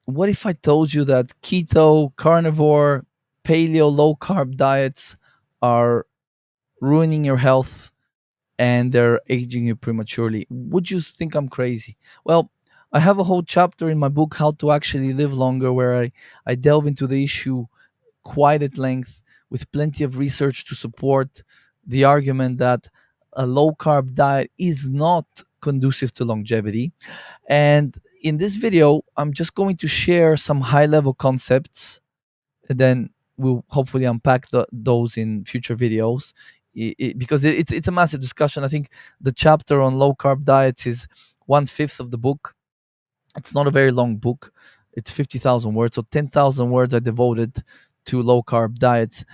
What if I told you that keto, carnivore, paleo, low carb diets are ruining your health and they're aging you prematurely? Would you think I'm crazy? Well, I have a whole chapter in my book, How to Actually Live Longer, where I delve into the issue quite at length with plenty of research to support the argument that a low carb diet is not conducive to longevity. And in this video, I'm just going to share some high level concepts, and then we'll hopefully unpack those in future videos. Because it's a massive discussion. I think the chapter on low carb diets is 1/5 of the book. It's not a very long book. It's 50,000 words. So 10,000 words I devoted to low carb diets.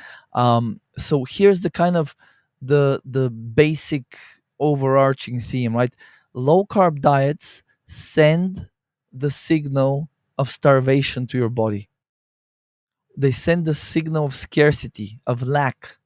So here's the kind of the basic overarching theme, right? Low carb diets send the signal of starvation to your body. They send the signal of scarcity, of lack,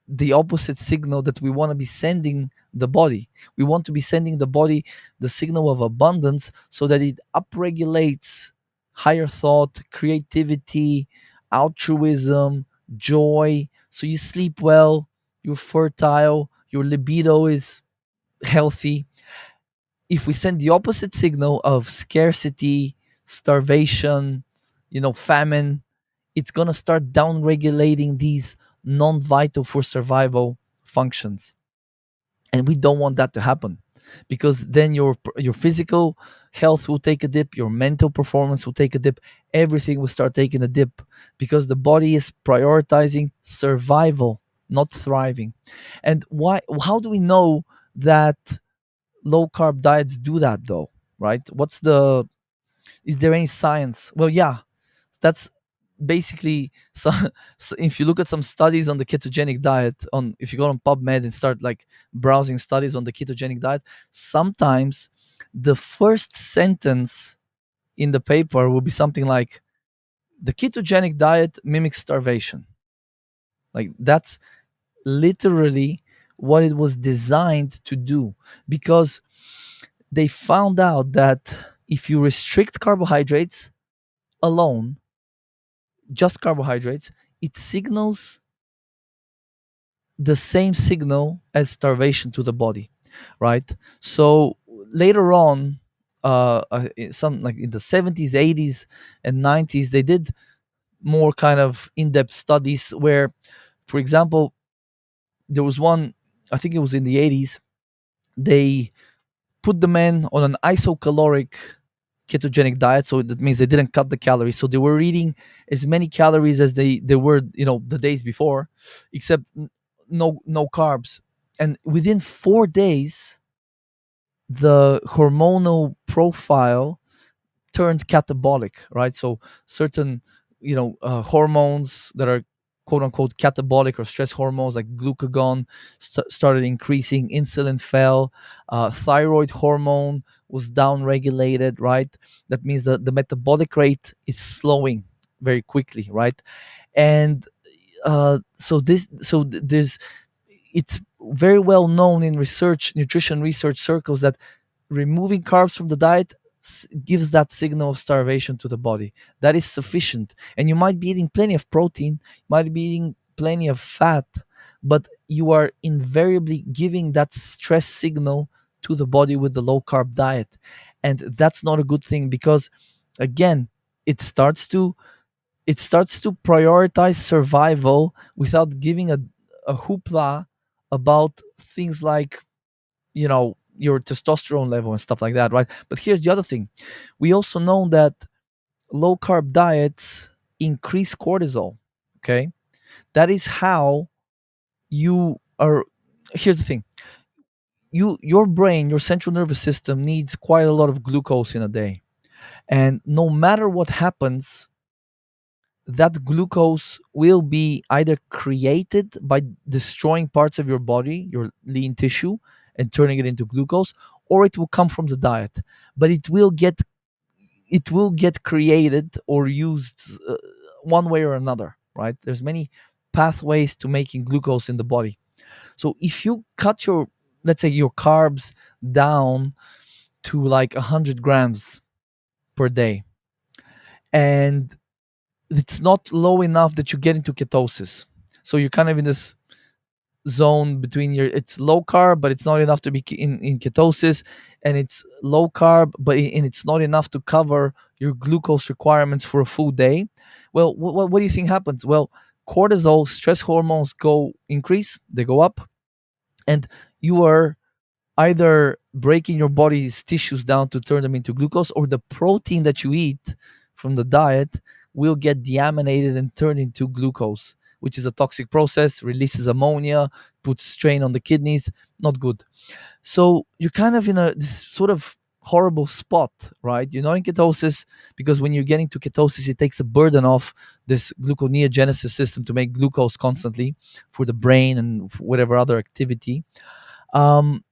the opposite signal that we want to be sending the body. We want to be sending the body the signal of abundance so that it upregulates higher thought, creativity, altruism, joy. So you sleep well, you're fertile, your libido is healthy. If we send the opposite signal of scarcity, starvation, famine, it's going to start down regulating these non-vital for survival functions. And we don't want that to happen, because then your physical health will take a dip, your mental performance will take a dip, everything will start taking a dip, because the body is prioritizing survival, not thriving. And why how do we know that low carb diets do that though, right? Is there any science? Well, yeah, that's basically so, so if you look at some studies on the ketogenic diet, on if you go on PubMed and start like browsing studies on the ketogenic diet, sometimes the first sentence in the paper will be something like, the ketogenic diet mimics starvation. Like, that's literally what it was designed to do, because they found out that if you restrict carbohydrates alone, just carbohydrates, it signals the same signal as starvation to the body, right? So later on, some like in the 70s, 80s, and 90s, they did more kind of in-depth studies where, for example, there was one, I think it was in the 80s, they put the men on an isocaloric ketogenic diet. So that means they didn't cut the calories, so they were eating as many calories as they were, the days before, except no carbs. And within 4 days, the hormonal profile turned catabolic, right? So certain, hormones that are quote unquote catabolic, or stress hormones like glucagon, started increasing, insulin fell, thyroid hormone was down regulated, right? That means that the metabolic rate is slowing very quickly, right? And there's it's very well known in nutrition research circles, that removing carbs from the diet gives that signal of starvation to the body. That is sufficient. And you might be eating plenty of protein, you might be eating plenty of fat, but you are invariably giving that stress signal to the body with the low carb diet. And that's not a good thing, because again, it starts to prioritize survival without giving a hoopla about things like, your testosterone level and stuff like that, right? But here's the other thing. We also know that low carb diets increase cortisol. Okay, that is how you are. Here's the thing. Your brain, your central nervous system needs quite a lot of glucose in a day, and no matter what happens, that glucose will be either created by destroying parts of your body, your lean tissue, and turning it into glucose, or it will come from the diet. But it will get created or used, one way or another, right? There's many pathways to making glucose in the body. So if you cut let's say your carbs down to like 100 grams per day, and it's not low enough that you get into ketosis. So you're kind of in this zone between your, it's low carb but it's not enough to be in ketosis, and it's low carb but and it's not enough to cover your glucose requirements for a full day. Well, what do you think happens? Well, cortisol, stress hormones go increase, they go up, and you are either breaking your body's tissues down to turn them into glucose, or the protein that you eat from the diet will get deaminated and turned into glucose, which is a toxic process, releases ammonia, puts strain on the kidneys, not good. So you're kind of in a this sort of horrible spot, right? You're not in ketosis because when you get into ketosis, it takes a burden off this gluconeogenesis system to make glucose constantly for the brain and for whatever other activity. Um,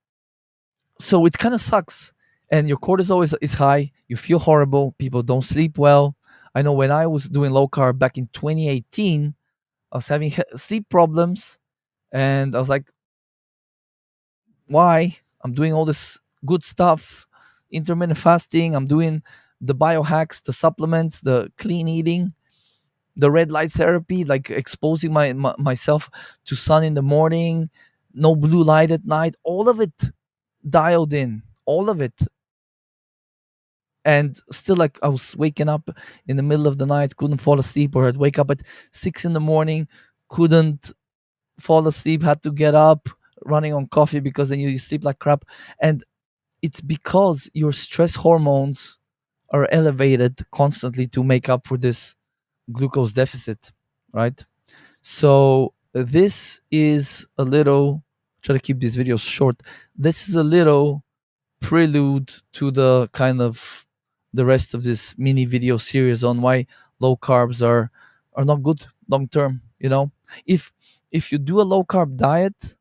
so it kind of sucks, and your cortisol is high, you feel horrible, people don't sleep well. I know when I was doing low carb back in 2018, I was having sleep problems, and I was like, why? I'm doing all this good stuff, intermittent fasting, I'm doing the biohacks, the supplements, the clean eating, the red light therapy, like exposing myself to sun in the morning, no blue light at night, all of it dialed in, all of it. And still, like, I was waking up in the middle of the night, couldn't fall asleep, or I'd wake up at 6 in the morning, couldn't fall asleep, had to get up, running on coffee because then you sleep like crap. And it's because your stress hormones are elevated constantly to make up for this glucose deficit, right? So this is a little, try to keep these videos short. This is a little prelude to the kind of the rest of this mini video series on why low carbs are not good long term. You know, if if you do a low carb diet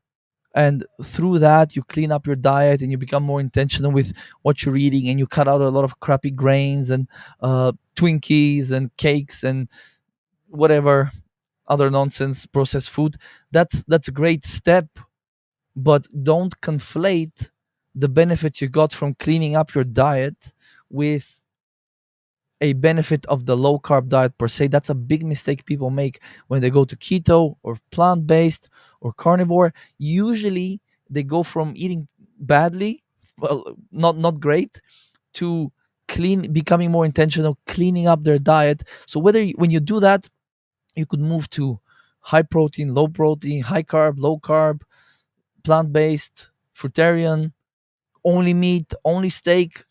and through that you clean up your diet and you become more intentional with what you're eating, and you cut out a lot of crappy grains and Twinkies and cakes and whatever other nonsense processed food, that's a great step. But don't conflate the benefits you got from cleaning up your diet with a benefit of the low carb diet per se. That's a big mistake people make when they go to keto or plant based or carnivore. Usually they go from eating badly, well, not great, to becoming more intentional, cleaning up their diet. So when you do that, you could move to high protein, low protein, high carb, low carb, plant based, fruitarian, only meat, only steak.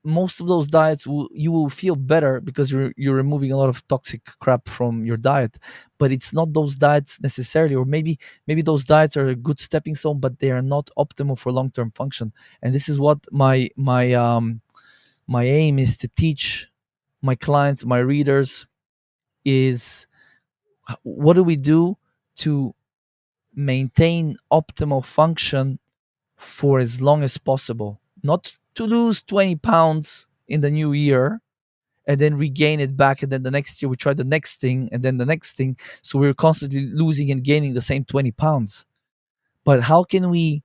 Most of those diets you will feel better because you're removing a lot of toxic crap from your diet. But it's not those diets necessarily, or maybe those diets are a good stepping stone, but they are not optimal for long-term function. And this is what my aim is to teach my clients, my readers, is what do we do to maintain optimal function for as long as possible, not to lose 20 pounds in the new year and then regain it back, and then the next year we try the next thing and then the next thing, so we're constantly losing and gaining the same 20 pounds. But how can we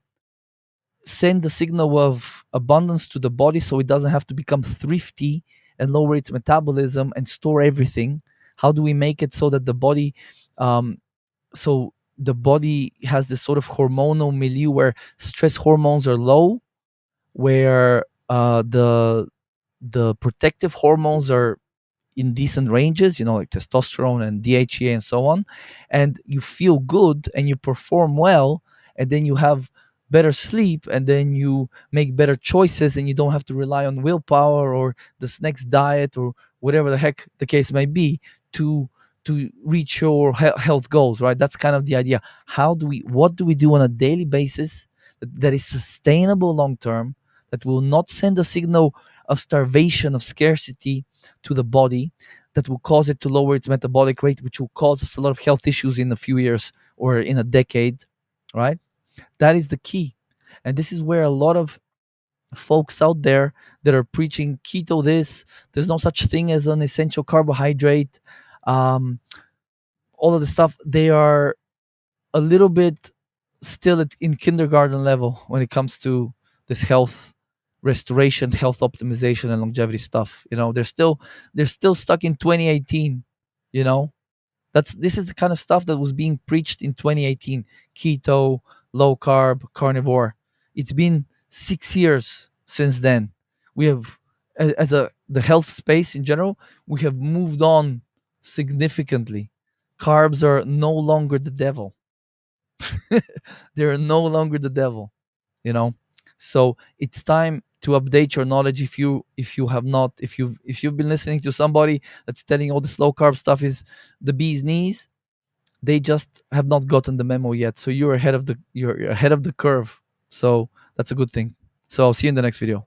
send the signal of abundance to the body so it doesn't have to become thrifty and lower its metabolism and store everything? How do we make it so that the body um, so the body has this sort of hormonal milieu where stress hormones are low, where the protective hormones are in decent ranges, like testosterone and DHEA and so on, and you feel good and you perform well, and then you have better sleep, and then you make better choices, and you don't have to rely on willpower or this next diet or whatever the heck the case may be to reach your health goals, right? That's kind of the idea. What do we do on a daily basis that is sustainable long term, that will not send a signal of starvation, of scarcity to the body, that will cause it to lower its metabolic rate, which will cause us a lot of health issues in a few years or in a decade, right? That is the key. And this is where a lot of folks out there that are preaching keto this, there's no such thing as an essential carbohydrate, um, all of the stuff, they are a little bit still in kindergarten level when it comes to this health restoration, health optimization, and longevity stuff. They're still stuck in 2018. You know, this is the kind of stuff that was being preached in 2018. Keto, low carb, carnivore. It's been 6 years since then. We have, as a the health space in general, we have moved on significantly. Carbs are no longer the devil. They're no longer the devil. you know so it's time to update your knowledge. If you have not, if you've been listening to somebody that's telling all this low carb stuff is the bee's knees, they just have not gotten the memo yet. So you're ahead of the curve. So that's a good thing. So I'll see you in the next video.